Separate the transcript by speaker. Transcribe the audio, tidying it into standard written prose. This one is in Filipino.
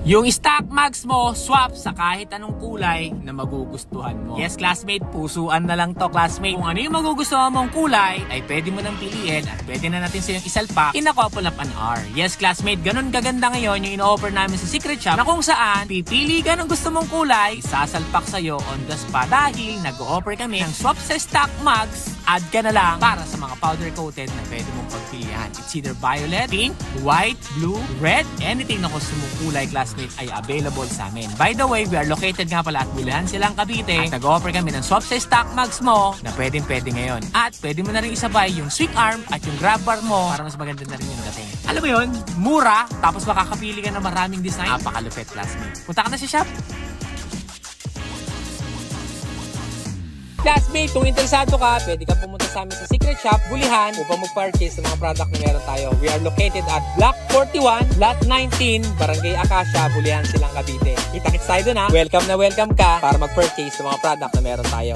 Speaker 1: Yung stock mags mo, swap sa kahit anong kulay na magugustuhan mo. Yes, classmate, pusuan na lang to, classmate. Kung ano yung magugustuhan mong kulay, ay pwede mo nang piliin at pwede na natin silang isalpak in a couple of an hour. Yes, classmate, ganun kaganda ngayon yung ino-offer namin sa Secret Shop na kung saan pipili ka ng gusto mong kulay, sasalpak sa'yo on the spot. Dahil nag-o-offer kami ng swap sa stock mags, add ka na lang para sa mga powder coated na pwede mong pagpilihan. It's either violet, pink, white, blue, red, anything na gusto mong kulay, classmate, ay available sa amin. By the way, we are located nga pala at Bulacan Silang, Cavite. At nag-offer kami ng swap sa stock mags mo na pwedeng-pwede ngayon. At pwede mo na rin isabay yung swing arm at yung grab bar mo para mas maganda na rin yung dating. Alam mo yun, mura, tapos makakapili ka ng maraming design. Napakalupit, classmate. Punta ka na sa shop. Classmate, kung interesado ka, pwede ka pumunta sa amin sa Secret Shop, Bulihan, upang mag-purchase ng mga product na meron tayo. We are located at Block 41, Lot 19, Barangay Acacia, Bulihan Silang, Cavite. Kita-kits tayo dun ha. Welcome na welcome ka para mag-purchase ng mga product na meron tayo.